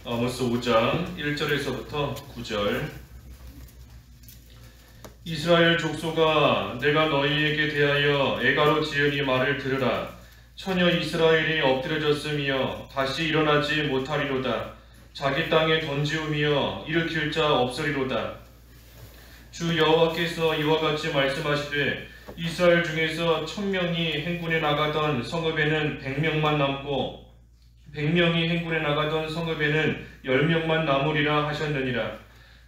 아모스 5장 1절에서부터 9절. 이스라엘 족속아, 내가 너희에게 대하여 애가로 지은 이 말을 들으라. 처녀 이스라엘이 엎드려졌으며 다시 일어나지 못하리로다. 자기 땅에 던지우며 일으킬 자 없으리로다. 주 여호와께서 이와 같이 말씀하시되 이스라엘 중에서 1000명이 행군에 나가던 성읍에는 100명만 남고 100명이 행군에 나가던 성읍에는 10명만 남으리라 하셨느니라.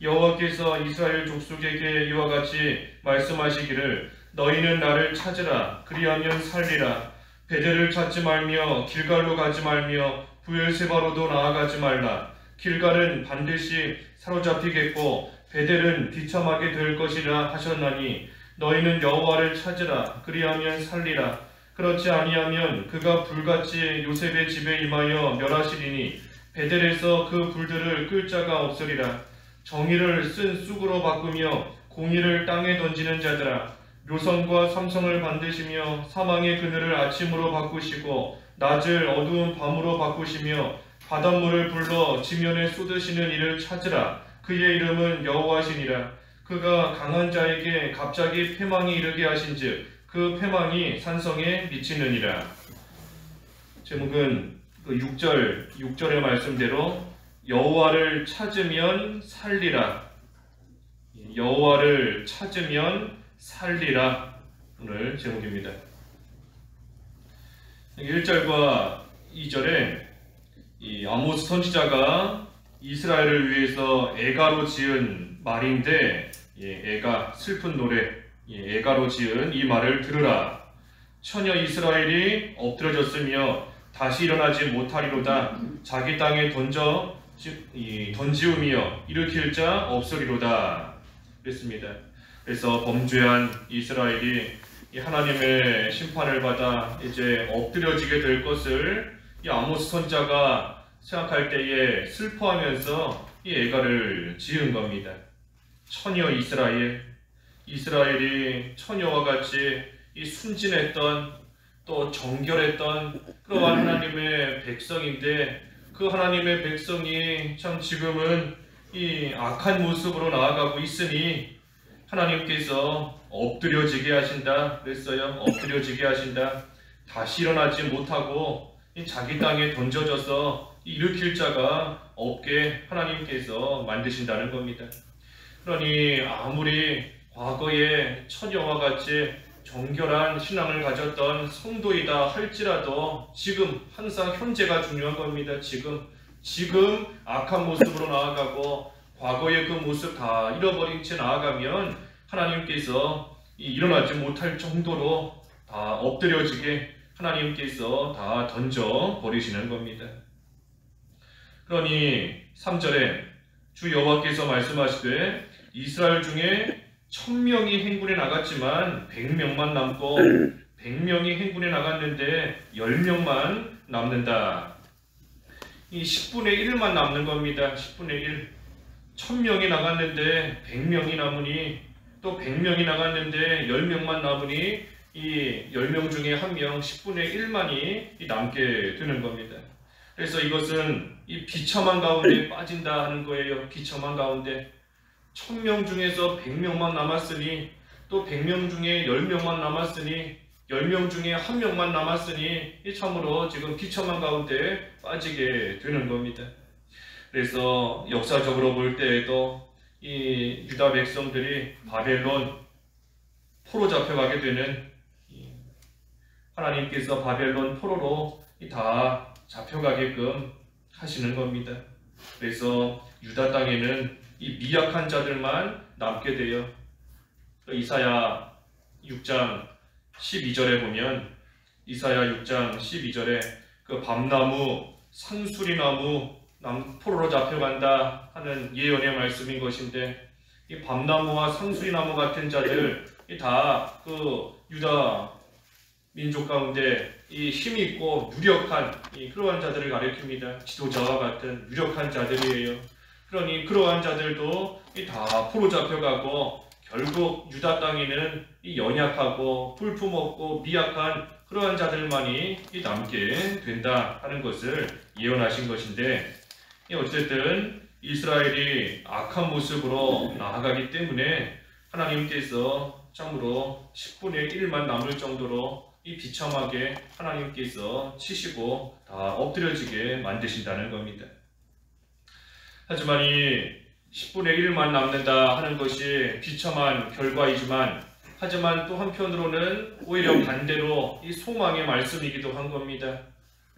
여호와께서 이스라엘 족속에게 이와 같이 말씀하시기를 너희는 나를 찾으라. 그리하면 살리라. 베델을 찾지 말며 길갈로 가지 말며 브엘세바로도 나아가지 말라. 길갈은 반드시 사로잡히겠고 베델은 비참하게 될 것이라 하셨나니 너희는 여호와를 찾으라. 그리하면 살리라. 그렇지 아니하면 그가 불같이 요셉의 집에 임하여 멸하시리니 베델에서 그 불들을 끌 자가 없으리라. 정의를 쓴 쑥으로 바꾸며 공의를 땅에 던지는 자들아, 묘선과 삼성을 반드시며 사망의 그늘을 아침으로 바꾸시고 낮을 어두운 밤으로 바꾸시며 바닷물을 불러 지면에 쏟으시는 이를 찾으라. 그의 이름은 여호와시니라. 그가 강한 자에게 갑자기 패망이 이르게 하신즉 그 패망이 산성에 미치느니라. 제목은 그 6절의 말씀대로 여호와를 찾으면 살리라. 여호와를 찾으면 살리라. 오늘 제목입니다. 1절과 2절에 이 아모스 선지자가 이스라엘을 위해서 애가로 지은 말인데, 애가 슬픈 노래, 애가로 지은 이 말을 들으라. 처녀 이스라엘이 엎드려졌으며 다시 일어나지 못하리로다. 자기 땅에 던지우며 일으킬 자 없으리로다. 그랬습니다. 그래서 범죄한 이스라엘이 하나님의 심판을 받아 이제 엎드려지게 될 것을 이 아모스 선지자가 생각할 때에 슬퍼하면서 이 애가를 지은 겁니다. 처녀 이스라엘이 처녀와 같이 이 순진했던 또 정결했던 그러한 하나님의 백성인데, 그 하나님의 백성이 참 지금은 이 악한 모습으로 나아가고 있으니 하나님께서 엎드려지게 하신다 그랬어요. 엎드려지게 하신다. 다시 일어나지 못하고 자기 땅에 던져져서 일으킬 자가 없게 하나님께서 만드신다는 겁니다. 그러니 아무리 과거에 처녀와 같이 정결한 신앙을 가졌던 성도이다 할지라도 지금 항상 현재가 중요한 겁니다. 지금 악한 모습으로 나아가고 과거의 그 모습 다 잃어버린 채 나아가면 하나님께서 일어나지 못할 정도로 다 엎드려지게 하나님께서 다 던져버리시는 겁니다. 그러니 3절에 주 여호와께서 말씀하시되 이스라엘 중에 1000명이 행군에 나갔지만 100명만 남고 100명이 행군에 나갔는데 10명만 남는다. 이 10분의 1만 남는 겁니다. 10분의 1. 1000명이 나갔는데 100명이 남으니, 또 100명이 나갔는데 10명만 남으니 이 10명 중에 1명 10분의 1만이 남게 되는 겁니다. 그래서 이것은 이 비참한 가운데 빠진다 하는 거예요. 비참한 가운데 1000명 중에서 100명만 남았으니, 또 100명 중에 10명만 남았으니, 10명 중에 1명만 남았으니 참으로 지금 비참한 가운데 빠지게 되는 겁니다. 그래서 역사적으로 볼 때에도 이 유다 백성들이 바벨론 포로 잡혀가게 되는, 하나님께서 바벨론 포로로 다 잡혀가게끔 하시는 겁니다. 그래서 유다 땅에는 이 미약한 자들만 남게 돼요. 이사야 6장 12절에 보면, 이사야 6장 12절에 그 밤나무, 상수리나무 포로로 잡혀간다 하는 예언의 말씀인 것인데, 이 밤나무와 상수리나무 같은 자들 다 그 유다 민족 가운데 이 힘이 있고 유력한 그러한 자들을 가리킵니다. 지도자와 같은 유력한 자들이에요. 그러니 그러한 자들도 다 포로 잡혀가고 결국 유다 땅에는 이 연약하고 불품없고 미약한 그러한 자들만이 남게 된다 하는 것을 예언하신 것인데, 어쨌든 이스라엘이 악한 모습으로 나아가기 때문에 하나님께서 참으로 10분의 1만 남을 정도로 이 비참하게 하나님께서 치시고 다 엎드려지게 만드신다는 겁니다. 하지만 이 10분의 1만 남는다 하는 것이 비참한 결과이지만, 하지만 또 한편으로는 오히려 반대로 이 소망의 말씀이기도 한 겁니다.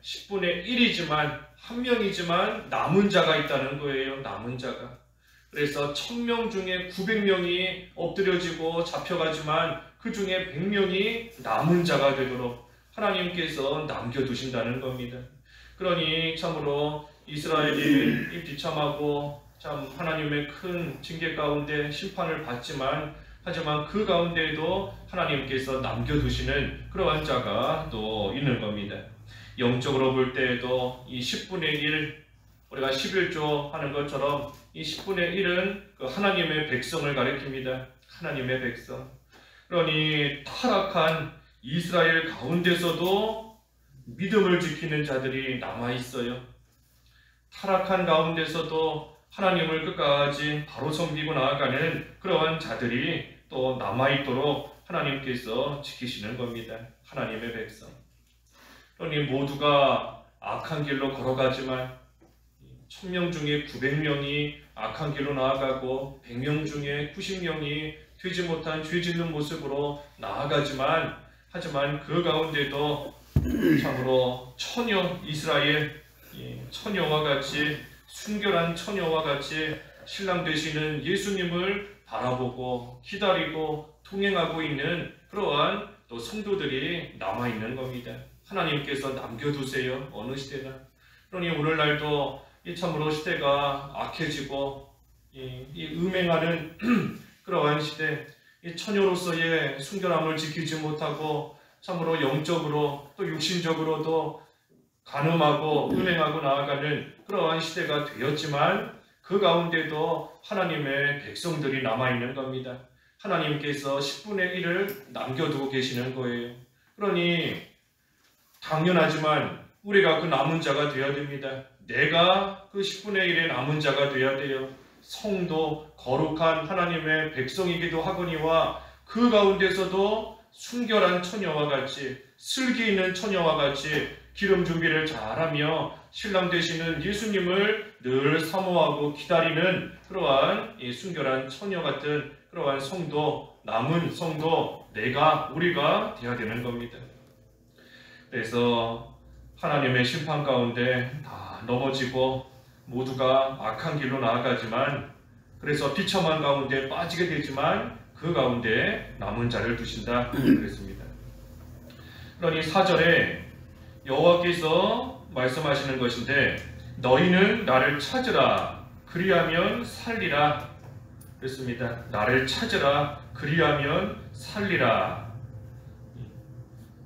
10분의 1이지만, 한 명이지만 남은 자가 있다는 거예요. 남은 자가. 그래서 1000명 중에 900명이 엎드려지고 잡혀가지만 그 중에 100명이 남은 자가 되도록 하나님께서 남겨두신다는 겁니다. 그러니 참으로 이스라엘이 이 비참하고 참 하나님의 큰 징계 가운데 심판을 받지만, 하지만 그 가운데에도 하나님께서 남겨두시는 그러한 자가 또 있는 겁니다. 영적으로 볼 때에도 이 10분의 1, 우리가 11조 하는 것처럼 이 10분의 1은 그 하나님의 백성을 가리킵니다. 하나님의 백성. 그러니 타락한 이스라엘 가운데서도 믿음을 지키는 자들이 남아있어요. 타락한 가운데서도 하나님을 끝까지 바로 섬기고 나아가는 그러한 자들이 또 남아있도록 하나님께서 지키시는 겁니다. 하나님의 백성. 그러니 모두가 악한 길로 걸어가지만 1000명 중에 900명이 악한 길로 나아가고 100명 중에 90명이 되지 못한 죄 짓는 모습으로 나아가지만, 하지만 그 가운데도 참으로 처녀 이스라엘 처녀와 같이, 순결한 처녀와 같이 신랑 되시는 예수님을 바라보고 기다리고 동행하고 있는 그러한 또 성도들이 남아있는 겁니다. 하나님께서 남겨두세요. 어느 시대나. 그러니 오늘날도 이 참으로 시대가 악해지고 이 음행하는 그러한 시대, 이 처녀로서의 순결함을 지키지 못하고 참으로 영적으로 또 육신적으로도 간음하고 음행하고 나아가는 그러한 시대가 되었지만, 그 가운데도 하나님의 백성들이 남아있는 겁니다. 하나님께서 10분의 1을 남겨두고 계시는 거예요. 그러니 당연하지만 우리가 그 남은 자가 되어야 됩니다. 내가 그 10분의 1의 남은 자가 되어야 돼요. 성도, 거룩한 하나님의 백성이기도 하거니와 그 가운데서도 순결한 처녀와 같이, 슬기 있는 처녀와 같이 기름 준비를 잘하며 신랑 되시는 예수님을 늘 사모하고 기다리는 그러한 이 순결한 처녀 같은 그러한 성도, 남은 성도, 우리가 되어야 되는 겁니다. 그래서 하나님의 심판 가운데 다 넘어지고 모두가 악한 길로 나아가지만, 그래서 비참한 가운데 빠지게 되지만 그 가운데 남은 자를 두신다 그랬습니다. 그러니 4절에 여호와께서 말씀하시는 것인데, 너희는 나를 찾으라 그리하면 살리라 그랬습니다. 나를 찾으라 그리하면 살리라.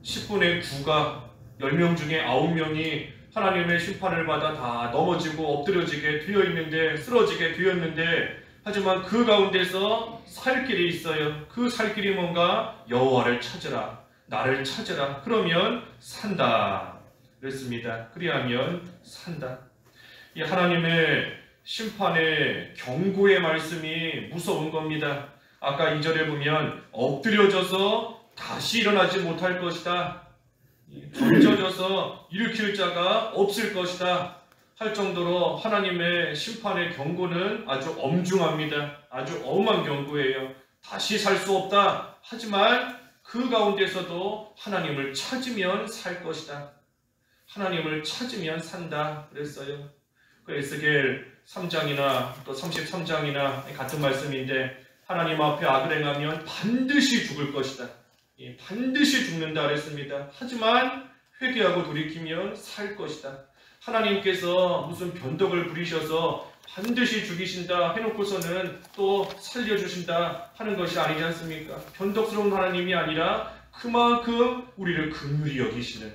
10분의 9가 10명 중에 9명이 하나님의 심판을 받아 다 넘어지고 엎드려지게 되어 있는데, 쓰러지게 되었는데, 하지만 그 가운데서 살 길이 있어요. 그 살 길이 뭔가? 여호와를 찾으라, 나를 찾으라, 그러면 산다 그랬습니다. 그리하면 산다. 이 하나님의 심판의 경고의 말씀이 무서운 겁니다. 아까 2절에 보면 엎드려져서 다시 일어나지 못할 것이다, 던져져서 일으킬 자가 없을 것이다 할 정도로 하나님의 심판의 경고는 아주 엄중합니다. 아주 엄한 경고예요. 다시 살 수 없다. 하지만 그 가운데서도 하나님을 찾으면 살 것이다. 하나님을 찾으면 산다 그랬어요. 그 에스겔 3장이나 또 33장이나 같은 말씀인데, 하나님 앞에 악을 행하면 반드시 죽을 것이다. 반드시 죽는다 그랬습니다. 하지만 회개하고 돌이키면 살 것이다. 하나님께서 무슨 변덕을 부리셔서 반드시 죽이신다 해놓고서는 또 살려주신다 하는 것이 아니지 않습니까? 변덕스러운 하나님이 아니라 그만큼 우리를 긍휼히 여기시는,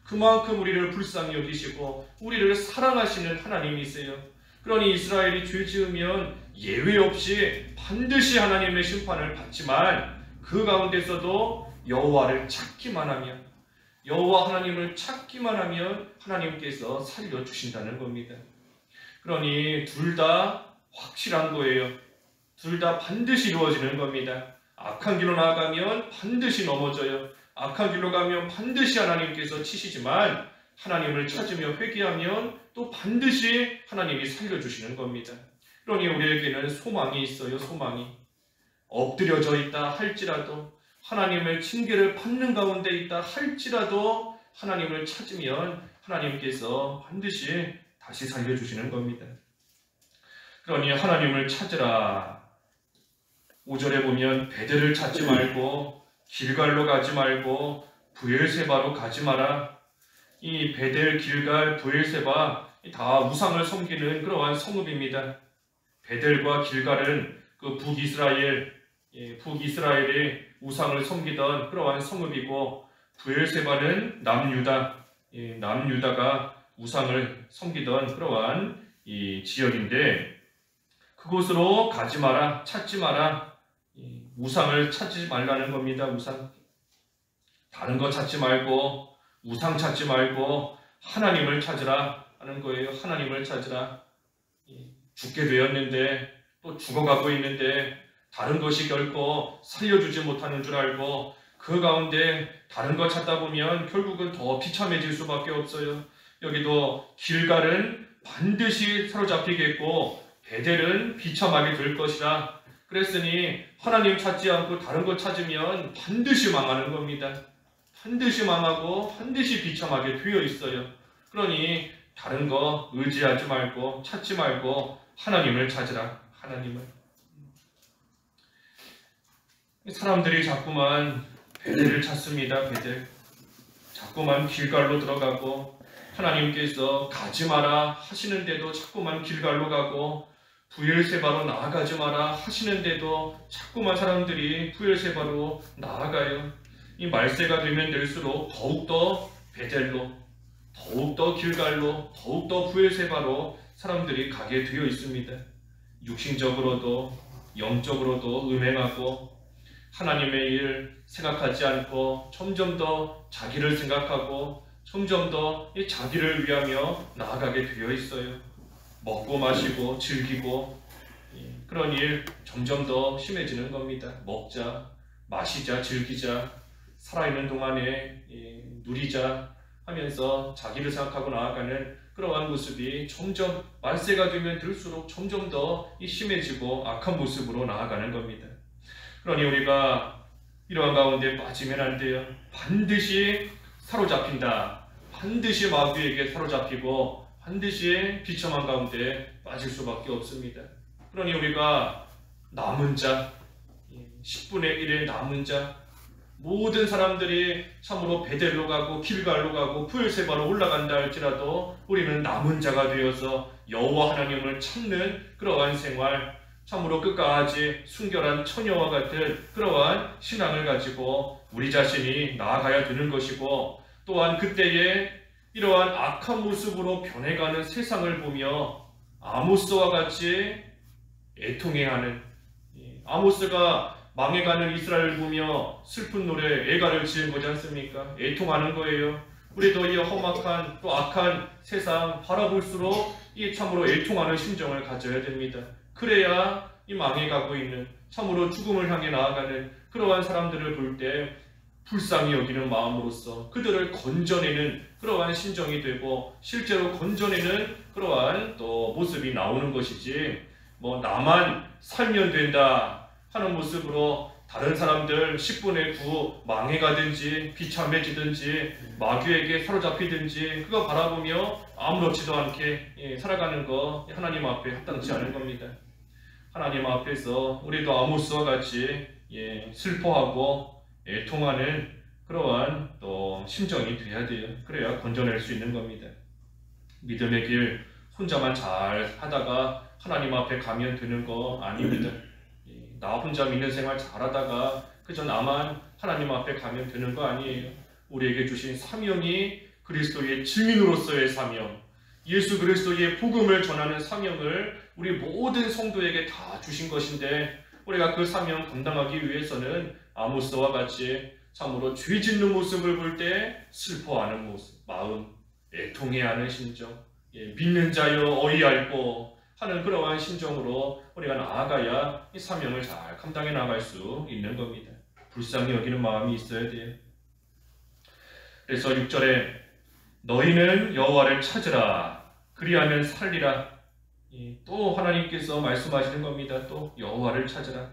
그만큼 우리를 불쌍히 여기시고 우리를 사랑하시는 하나님이세요. 그러니 이스라엘이 죄 지으면 예외 없이 반드시 하나님의 심판을 받지만, 그 가운데서도 여호와를 찾기만 하면, 여호와 하나님을 찾기만 하면 하나님께서 살려주신다는 겁니다. 그러니 둘 다 확실한 거예요. 둘 다 반드시 이루어지는 겁니다. 악한 길로 나아가면 반드시 넘어져요. 악한 길로 가면 반드시 하나님께서 치시지만 하나님을 찾으며 회개하면 또 반드시 하나님이 살려주시는 겁니다. 그러니 우리에게는 소망이 있어요. 소망이. 엎드려져 있다 할지라도, 하나님의 징계를 받는 가운데 있다 할지라도 하나님을 찾으면 하나님께서 반드시 다시 살려주시는 겁니다. 그러니 하나님을 찾으라. 5절에 보면 베델을 찾지 말고 길갈로 가지 말고 브엘세바로 가지 마라. 이 베델, 길갈, 브엘세바 다 우상을 섬기는 그러한 성읍입니다. 베델과 길갈은 그 북이스라엘이 우상을 섬기던 그러한 성읍이고, 브엘세바는 남유다가 우상을 섬기던 그러한 이 지역인데, 그곳으로 가지 마라, 찾지 마라. 우상을 찾지 말라는 겁니다. 우상. 다른 거 찾지 말고 우상 찾지 말고 하나님을 찾으라 하는 거예요. 하나님을 찾으라. 죽게 되었는데 또 죽어가고 있는데 다른 것이 결코 살려주지 못하는 줄 알고 그 가운데 다른 거 찾다 보면 결국은 더 비참해질 수밖에 없어요. 여기도 길갈은 반드시 사로잡히겠고 베델은 비참하게 될 것이라. 그랬으니 하나님 찾지 않고 다른 것 찾으면 반드시 망하는 겁니다. 반드시 망하고 반드시 비참하게 되어 있어요. 그러니 다른 거 의지하지 말고 찾지 말고 하나님을 찾으라. 하나님을. 사람들이 자꾸만 베델을 찾습니다. 베델. 자꾸만 길갈로 들어가고, 하나님께서 가지 마라 하시는데도 자꾸만 길갈로 가고, 브엘세바로 나아가지 마라 하시는데도 자꾸만 사람들이 브엘세바로 나아가요. 이 말세가 되면 될수록 더욱더 베델로, 더욱더 길갈로, 더욱더 브엘세바로 사람들이 가게 되어 있습니다. 육신적으로도 영적으로도 음행하고 하나님의 일 생각하지 않고 점점 더 자기를 생각하고 점점 더 이 자기를 위하며 나아가게 되어 있어요. 먹고 마시고 즐기고 그런 일 점점 더 심해지는 겁니다. 먹자, 마시자, 즐기자, 살아있는 동안에 누리자 하면서 자기를 생각하고 나아가는 그러한 모습이 점점 말세가 되면 될수록 점점 더 심해지고 악한 모습으로 나아가는 겁니다. 그러니 우리가 이러한 가운데 빠지면 안 돼요. 반드시 사로잡힌다. 반드시 마귀에게 사로잡히고 반드시 비참한 가운데 빠질 수밖에 없습니다. 그러니 우리가 남은 자, 10분의 1의 남은 자, 모든 사람들이 참으로 베델로 가고 길갈로 가고 브엘세바로 올라간다 할지라도 우리는 남은 자가 되어서 여호와 하나님을 찾는 그러한 생활, 참으로 끝까지 순결한 처녀와 같은 그러한 신앙을 가지고 우리 자신이 나아가야 되는 것이고, 또한 그때에 이러한 악한 모습으로 변해가는 세상을 보며 아모스와 같이 애통해야 하는, 아모스가 망해가는 이스라엘을 보며 슬픈 노래, 애가를 지은 거지 않습니까? 애통하는 거예요. 우리도 이 험악한 또 악한 세상 바라볼수록 이 참으로 애통하는 심정을 가져야 됩니다. 그래야 이 망해가고 있는, 참으로 죽음을 향해 나아가는 그러한 사람들을 볼 때 불쌍히 여기는 마음으로써 그들을 건져내는 그러한 심정이 되고, 실제로 건져내는 그러한 또 모습이 나오는 것이지, 뭐 나만 살면 된다 하는 모습으로 다른 사람들 10분의 9 망해가든지 비참해지든지 마귀에게 사로잡히든지 그거 바라보며 아무렇지도 않게 살아가는 거 하나님 앞에 합당치 않은 겁니다. 하나님 앞에서 우리도 아모스와 같이 슬퍼하고 애통하는 그러한 또 심정이 돼야 돼요. 그래야 건져낼 수 있는 겁니다. 믿음의 길 혼자만 잘 하다가 하나님 앞에 가면 되는 거 아닙니다. 나 혼자 믿는 생활 잘하다가 그저 나만 하나님 앞에 가면 되는 거 아니에요. 우리에게 주신 사명이 그리스도의 증인으로서의 사명, 예수 그리스도의 복음을 전하는 사명을 우리 모든 성도에게 다 주신 것인데, 우리가 그 사명 감당하기 위해서는 아모스와 같이 참으로 죄 짓는 모습을 볼 때 슬퍼하는 모습, 마음, 애통해야 하는 심정, 믿는 자여 어이할꼬 하는 그러한 심정으로 우리가 나아가야 이 사명을 잘 감당해 나갈 수 있는 겁니다. 불쌍히 여기는 마음이 있어야 돼요. 그래서 6절에 너희는 여호와를 찾으라 그리하면 살리라. 또 하나님께서 말씀하시는 겁니다. 또 여호와를 찾으라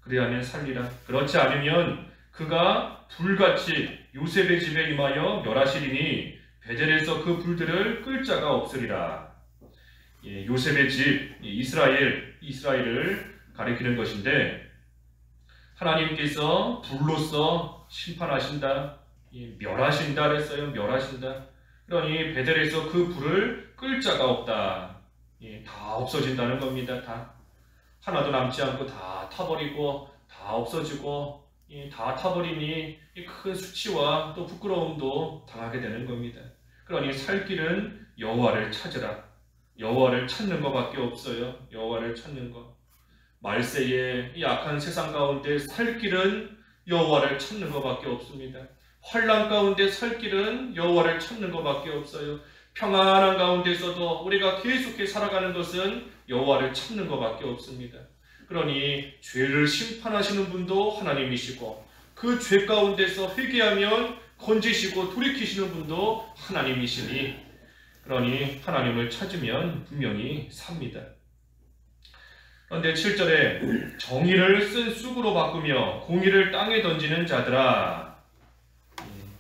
그리하면 살리라. 그렇지 않으면 그가 불같이 요셉의 집에 임하여 멸하시리니 베델에서 그 불들을 끌 자가 없으리라. 요셉의 집 이스라엘을 가리키는 것인데 하나님께서 불로써 심판하신다, 멸하신다 그랬어요. 멸하신다. 그러니 베델에서 그 불을 끌 자가 없다. 다 없어진다는 겁니다. 다 하나도 남지 않고 다 타버리고 다 없어지고 다 타버리니 큰 수치와 또 부끄러움도 당하게 되는 겁니다. 그러니 살 길은 여호와를 찾으라. 여호와를 찾는 것밖에 없어요. 여호와를 찾는 것. 말세에 이 악한 세상 가운데 살 길은 여호와를 찾는 것밖에 없습니다. 환난 가운데 살 길은 여호와를 찾는 것밖에 없어요. 평안한 가운데서도 우리가 계속해 살아가는 것은 여호와를 찾는 것밖에 없습니다. 그러니 죄를 심판하시는 분도 하나님이시고 그 죄 가운데서 회개하면 건지시고 돌이키시는 분도 하나님이시니 그러니 하나님을 찾으면 분명히 삽니다. 그런데 7절에 정의를 쓴 쑥으로 바꾸며 공의를 땅에 던지는 자들아.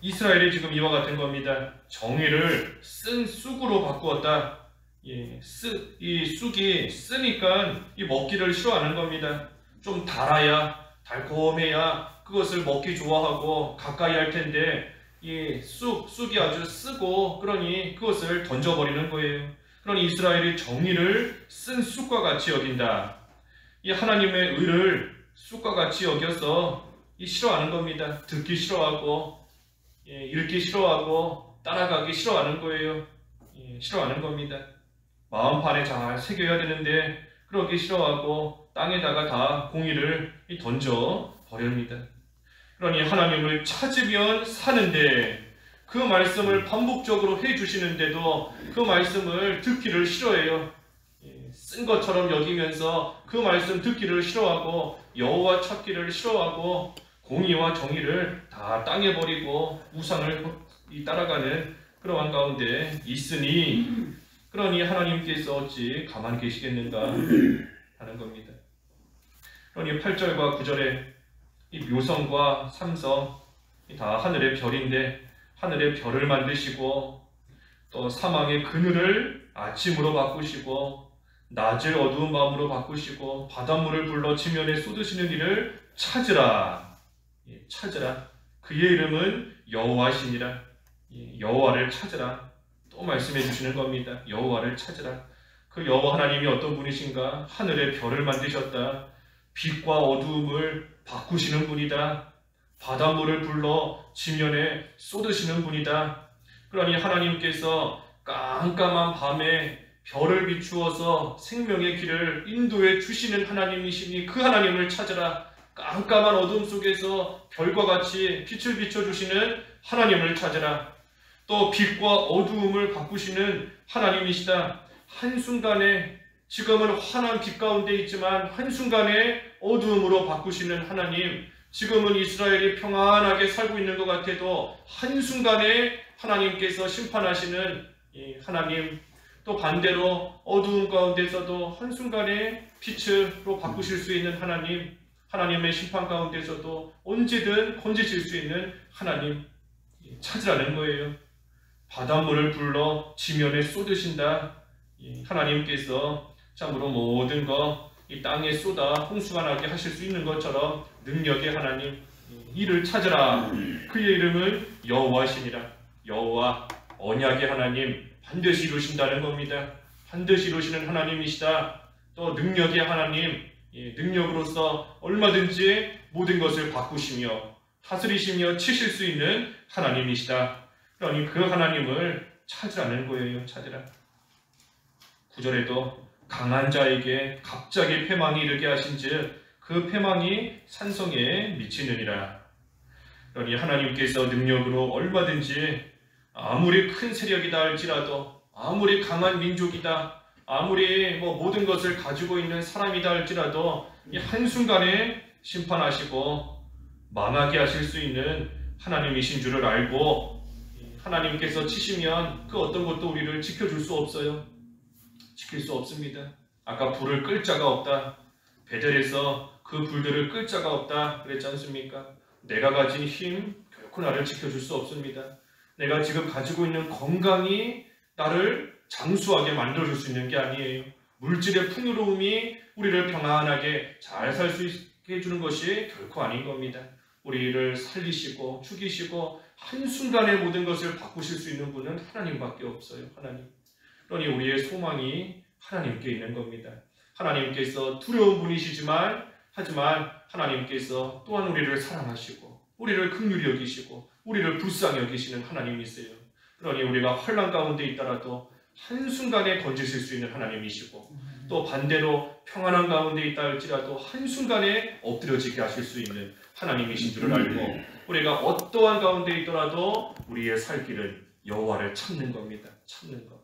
이스라엘이 지금 이와 같은 겁니다. 정의를 쓴 쑥으로 바꾸었다. 이 쑥이 쓰니까 이 먹기를 싫어하는 겁니다. 좀 달아야 달콤해야 그것을 먹기 좋아하고 가까이 할 텐데 이 쑥이 아주 쓰고 그러니 그것을 던져버리는 거예요. 그러니 이스라엘이 정의를 쓴 쑥과 같이 여긴다. 이 하나님의 의를 쑥과 같이 여겨서 싫어하는 겁니다. 듣기 싫어하고 읽기 싫어하고 따라가기 싫어하는 거예요. 싫어하는 겁니다. 마음판에 잘 새겨야 되는데 그러기 싫어하고 땅에다가 다 공의를 던져 버립니다. 그러니 하나님을 찾으면 사는데 그 말씀을 반복적으로 해주시는데도 그 말씀을 듣기를 싫어해요. 쓴 것처럼 여기면서 그 말씀 듣기를 싫어하고 여호와 찾기를 싫어하고 공의와 정의를 다 땅에 버리고 우상을 따라가는 그러한 가운데 있으니 그러니 하나님께서 어찌 가만히 계시겠는가 하는 겁니다. 그러니 8절과 9절에 이 묘성과 삼성 다 하늘의 별인데 하늘의 별을 만드시고 또 사망의 그늘을 아침으로 바꾸시고 낮을 어두운 밤으로 바꾸시고 바닷물을 불러 지면에 쏟으시는 이를 찾으라. 찾으라. 그의 이름은 여호와시니라. 여호와를 찾으라. 또 말씀해 주시는 겁니다. 여호와를 찾으라. 그 여호와 하나님이 어떤 분이신가? 하늘의 별을 만드셨다. 빛과 어두움을 바꾸시는 분이다. 바닷물을 불러 지면에 쏟으시는 분이다. 그러니 하나님께서 깜깜한 밤에 별을 비추어서 생명의 길을 인도해 주시는 하나님이시니 그 하나님을 찾으라. 깜깜한 어둠 속에서 별과 같이 빛을 비춰주시는 하나님을 찾으라. 또 빛과 어두움을 바꾸시는 하나님이시다. 한순간에 지금은 환한 빛 가운데 있지만 한순간에 어두움으로 바꾸시는 하나님. 지금은 이스라엘이 평안하게 살고 있는 것 같아도 한순간에 하나님께서 심판하시는 하나님. 또 반대로 어두움 가운데서도 한순간에 빛으로 바꾸실 수 있는 하나님. 하나님의 심판 가운데서도 언제든 건지실 수 있는 하나님 찾으라는 거예요. 바닷물을 불러 지면에 쏟으신다. 하나님께서 참으로 모든 것 이 땅에 쏟아 홍수가 나게 하실 수 있는 것처럼 능력의 하나님 이를 찾으라. 그의 이름은 여호와시니라. 여호와 언약의 하나님 반드시 이루신다는 겁니다. 반드시 이루시는 하나님이시다. 또 능력의 하나님 능력으로서 얼마든지 모든 것을 바꾸시며 다스리시며 치실 수 있는 하나님이시다. 그러니 그 하나님을 찾으라는 거예요. 찾으라. 9절에도 강한 자에게 갑자기 패망이 이르게 하신즉 그 패망이 산성에 미치느니라. 그러니 하나님께서 능력으로 얼마든지 아무리 큰 세력이다 할지라도 아무리 강한 민족이다, 아무리 모든 것을 가지고 있는 사람이다 할지라도 이 한순간에 심판하시고 망하게 하실 수 있는 하나님이신 줄을 알고 하나님께서 치시면 그 어떤 것도 우리를 지켜줄 수 없어요. 지킬 수 없습니다. 아까 불을 끌 자가 없다. 베델에서 그 불들을 끌 자가 없다 그랬지 않습니까? 내가 가진 힘 결코 나를 지켜줄 수 없습니다. 내가 지금 가지고 있는 건강이 나를 장수하게 만들어줄 수 있는 게 아니에요. 물질의 풍요로움이 우리를 평안하게 잘 살 수 있게 해주는 것이 결코 아닌 겁니다. 우리를 살리시고 죽이시고 한순간에 모든 것을 바꾸실 수 있는 분은 하나님밖에 없어요. 하나님. 그러니 우리의 소망이 하나님께 있는 겁니다. 하나님께서 두려운 분이시지만 하지만 하나님께서 또한 우리를 사랑하시고 우리를 긍휼히 여기시고 우리를 불쌍히 여기시는 하나님이세요. 그러니 우리가 환난 가운데 있더라도 한순간에 건지실 수 있는 하나님이시고 또 반대로 평안한 가운데 있다 할지라도 한순간에 엎드려지게 하실 수 있는 하나님이신 줄을 알고 우리가 어떠한 가운데 있더라도 우리의 살 길은 여호와를 찾는 겁니다. 찾는 것.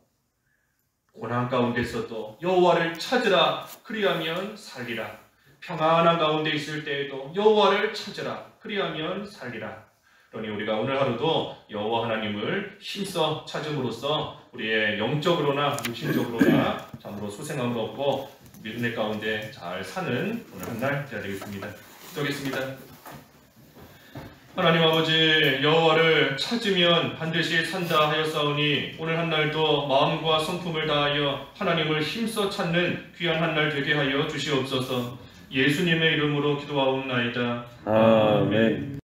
고난 가운데서도 여호와를 찾으라 그리하면 살리라. 평안한 가운데 있을 때에도 여호와를 찾으라 그리하면 살리라. 그러니 우리가 오늘 하루도 여호와 하나님을 힘써 찾음으로써 우리의 영적으로나 육신적으로나 참으로 소생함을 얻고 믿음의 가운데 잘 사는 오늘 한 날 되어야 되겠습니다. 기도하겠습니다. 하나님 아버지, 여호와를 찾으면 반드시 산다 하였사오니 오늘 한 날도 마음과 성품을 다하여 하나님을 힘써 찾는 귀한 한 날 되게 하여 주시옵소서. 예수님의 이름으로 기도하옵나이다. 아멘.